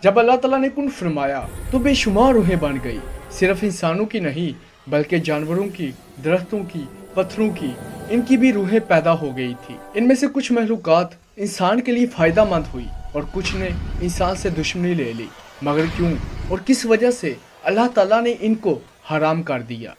जब अल्लाह ताला ने कुन फरमाया तो बेशुमार रूहें बन गई, सिर्फ इंसानों की नहीं बल्कि जानवरों की, दरख्तों की, पत्थरों की, इनकी भी रूहें पैदा हो गई थी। इनमें से कुछ महलूकात इंसान के लिए फ़ायदा मंद हुई और कुछ ने इंसान से दुश्मनी ले ली, मगर क्यों और किस वजह से अल्लाह ताला ने इनको हराम कर दिया।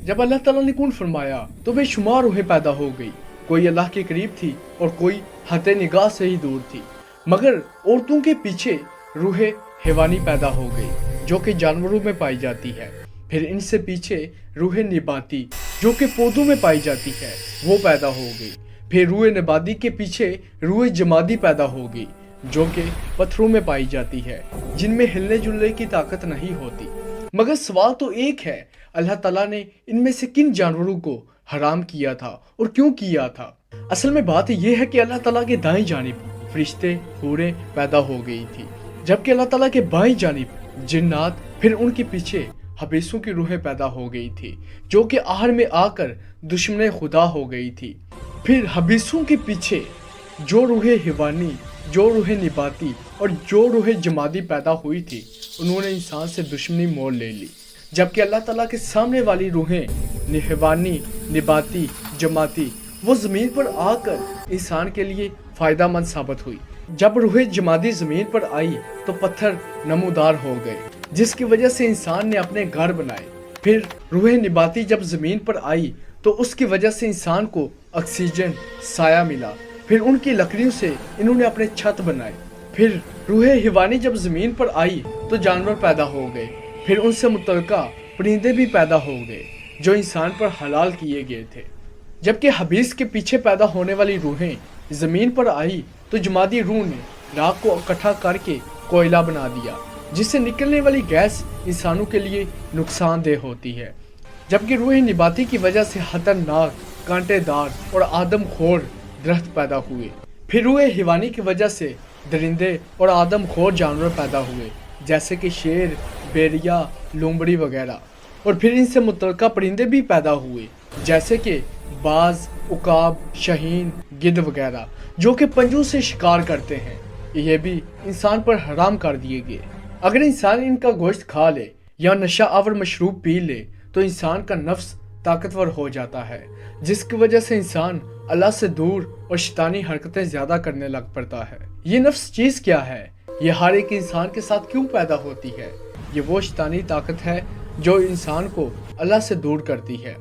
जब अल्लाह ताला ने कुन फरमाया तो बेशुमार रूहें पैदा हो गई, कोई अल्लाह के करीब थी और कोई हद निगाह से ही दूर थी। मगर औरतों के पीछे रूहें हैवानी पैदा हो गई जो कि जानवरों में पाई जाती है। फिर इनसे पीछे रूहें निबाती जो कि पौधों में पाई जाती है वो पैदा हो गई। फिर रूह नबादी के पीछे रूह जमादी पैदा हो गई जो कि पत्थरों में पाई जाती है, जिनमें हिलने जुलने की ताकत नहीं होती। मगर सवाल तो एक है, अल्लाह ताला ने इनमें से किन जानवरों को हराम किया था और क्यों किया था। असल में बात यह है कि अल्लाह ताला के दाएं जानिब फरिश्ते हूरें पैदा हो गई थी, जबकि अल्लाह ताला के बाएं जानिब जिन्नात, फिर उनके पीछे हबीसों की रूहें पैदा हो गई थी जो कि आहर में आकर दुश्मन खुदा हो गई थी। फिर हबीसों के पीछे जो रूहें हिवानी, जो रूहें निबाती और जो रूहें जमादी पैदा हुई थी, उन्होंने इंसान से दुश्मनी मोल ले ली, जबकि अल्लाह ताला के सामने वाली रूहें हिवानी, निबाती, जमाती वो ज़मीन पर आकर इंसान के लिए फ़ायदा मंद साबित हुई। जब रूहें जमादी ज़मीन पर आई तो पत्थर नमूदार हो गए, जिसकी वजह से इंसान ने अपने घर बनाए। फिर रूहें निबाती जब ज़मीन पर आई तो उसकी वजह से इंसान को ऑक्सीजन, साया मिला। फिर उनकी लकड़ियों से इन्होंने अपने छत बनाए। फिर रूहें हिवानी जब ज़मीन पर आई तो जानवर पैदा हो गए। फिर उनसे मुतल्लिका परिंदे भी पैदा हो गए जो इंसान पर हलाल किए गए थे। जबकि हबीस के पीछे पैदा होने वाली रूहें ज़मीन पर आई तो जमादी रूह ने राख को इकट्ठा करके कोयला बना दिया, जिससे निकलने वाली गैस इंसानों के लिए नुकसानदेह होती है। जबकि रूह निबाती की वजह से खतरनाक, कांटेदार और आदमखोर दरख्त पैदा हुए। फिर रूह हिवानी की वजह से दरिंदे और आदमखोर जानवर पैदा हुए, जैसे कि शेर, बेरिया, लोमड़ी वगैरह। और फिर इनसे मुतल्लिका परिंदे भी पैदा हुए, जैसे कि बाज, उकाब, शहीन, गिद्ध वगैरह, जो कि पंजों से शिकार करते हैं। ये भी इंसान पर हराम कर दिए गए। अगर इंसान इनका गोश्त खा ले या नशा आवर मशरूब पी ले तो इंसान का नफ्स ताकतवर हो जाता है, जिसकी वजह से इंसान अल्लाह से दूर और शैतानी हरकतें ज़्यादा करने लग पड़ता है। ये नफ्स चीज़ क्या है? ये हर एक इंसान के साथ क्यों पैदा होती है? ये वो शैतानी ताकत है जो इंसान को अल्लाह से दूर करती है।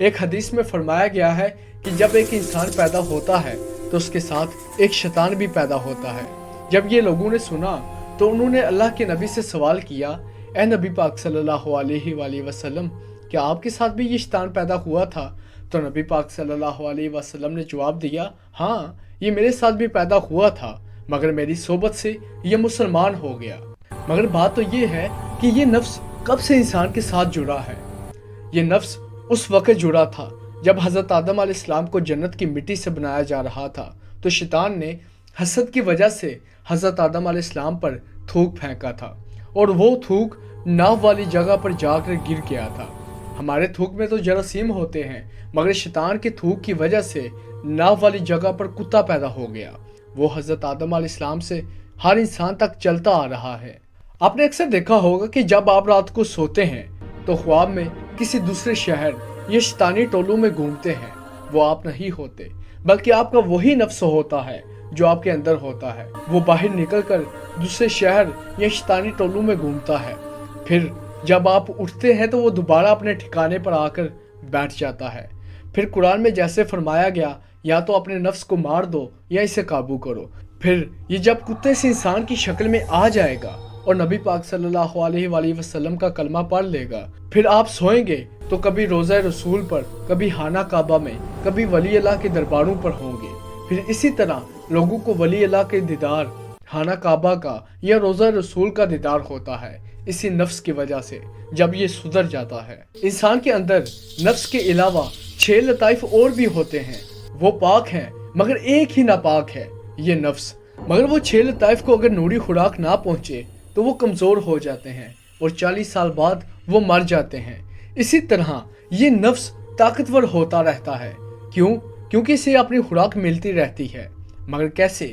एक हदीस में फरमाया गया है कि जब एक इंसान पैदा होता है तो उसके साथ एक शैतान भी पैदा होता है। जब ये लोगों ने सुना तो उन्होंने अल्लाह के नबी से सवाल किया, ए नबी पाक सल्लल्लाहु अलैहि वसल्लम, क्या आपके साथ भी ये शैतान पैदा हुआ था? तो नबी पाक सल्लल्लाहु अलैहि वसल्लम ने जवाब दिया, हाँ, ये मेरे साथ भी पैदा हुआ था, मगर मेरी सोबत से ये मुसलमान हो गया। मगर बात तो ये है कि ये नफ्स कब से इंसान के साथ जुड़ा है? ये नफ्स उस वक्त जुड़ा था जब हज़रत आदम अलैहिस्सलाम को जन्नत की मिट्टी से बनाया जा रहा था, तो शैतान ने हसद की वजह से हज़रत आदम अलैहिस्सलाम पर थूक फेंका था और वो थूक नाव वाली जगह पर जाकर गिर गया था। हमारे थूक में तो जरासीम होते हैं, मगर शैतान के थूक की वजह से नाव वाली जगह पर कुत्ता पैदा हो गया। वो हज़रत आदम अलैहिस्सलाम से हर इंसान तक चलता आ रहा है। आपने अक्सर देखा होगा कि जब आप रात को सोते हैं तो ख्वाब में किसी दूसरे शहर या शैतानी टोलों में घूमते हैं। वो आप नहीं होते, बल्कि आपका वही नफ्स होता है जो आपके अंदर होता है। वो बाहर निकलकर दूसरे शहर या शैतानी टोलों में घूमता है। फिर जब आप उठते हैं तो वो दोबारा अपने ठिकाने पर आकर बैठ जाता है। फिर कुरान में जैसे फरमाया गया, या तो अपने नफ्स को मार दो या इसे काबू करो। फिर ये जब कुत्ते से इंसान की शक्ल में आ जाएगा और नबी पाक सल्लल्लाहु अलैहि वसल्लम का कलमा पढ़ लेगा, फिर आप सोएंगे तो कभी रोज़ा रसूल पर, कभी खाना काबा में, कभी वली अल्लाह के दरबारों पर होंगे। फिर इसी तरह लोगों को वली अल्लाह के दीदार, खाना काबा का या रोज़ा रसूल का दीदार होता है, इसी नफ्स की वजह से जब ये सुधर जाता है। इंसान के अंदर नफ्स के अलावा 6 लताइफ और भी होते हैं। वो पाक हैं, मगर एक ही नापाक है, ये नफ्स। मगर वो 6 लताइफ को अगर नूरी खुराक ना पहुँचे तो वो कमज़ोर हो जाते हैं और 40 साल बाद वो मर जाते हैं। इसी तरह ये नफ्स ताकतवर होता रहता है। क्यों? क्योंकि इसे अपनी खुराक मिलती रहती है। मगर कैसे?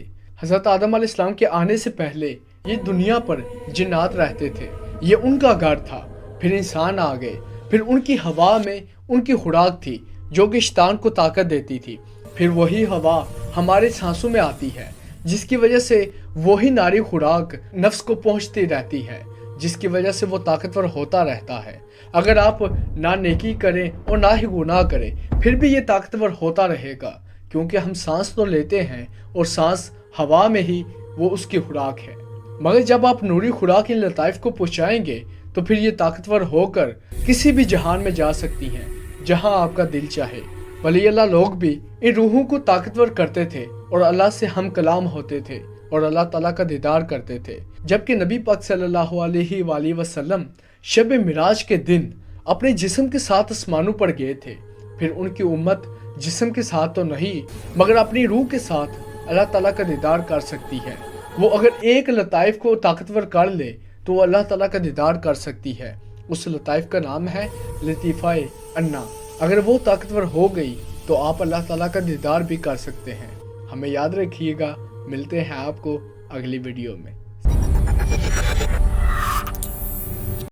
हज़रत आदम अलैहिस्सलाम के आने से पहले ये दुनिया पर जिन्नात रहते थे, ये उनका घर था। फिर इंसान आ गए, फिर उनकी हवा में उनकी खुराक थी जो कि शैतान को ताकत देती थी। फिर वही हवा हमारे सांसों में आती है, जिसकी वजह से वही नारी खुराक नफ्स को पहुंचती रहती है, जिसकी वजह से वो ताकतवर होता रहता है। अगर आप ना नेकी करें और ना ही गुनाह करें, फिर भी ये ताकतवर होता रहेगा, क्योंकि हम सांस तो लेते हैं और सांस हवा में ही वो उसकी खुराक है। मगर जब आप नूरी खुराक इन लताइफ को पहुँचाएंगे तो फिर ये ताकतवर होकर किसी भी जहान में जा सकती हैं जहां आपका दिल चाहे। वली अल्लाह लोग भी इन रूहों को ताकतवर करते थे और अल्लाह से हम कलाम होते थे और अल्लाह ताला का दीदार करते थे। जबकि नबी पाक सल्लल्लाहु अलैहि वसल्लम शब मिराज के दिन अपने जिस्म के साथ आसमानों पर गए थे। फिर उनकी उम्मत जिस्म के साथ तो नहीं मगर अपनी रूह के साथ अल्लाह ताला का दीदार कर सकती है। वो अगर एक लताइफ को ताकतवर कर ले तो वो अल्लाह ताला का दीदार कर सकती है। उस लताइफ का नाम है लतीफ़ाए अन्ना। अगर वो ताकतवर हो गई तो आप अल्लाह ताला का दीदार भी कर सकते हैं। हमें याद रखिएगा। मिलते हैं आपको अगली वीडियो में।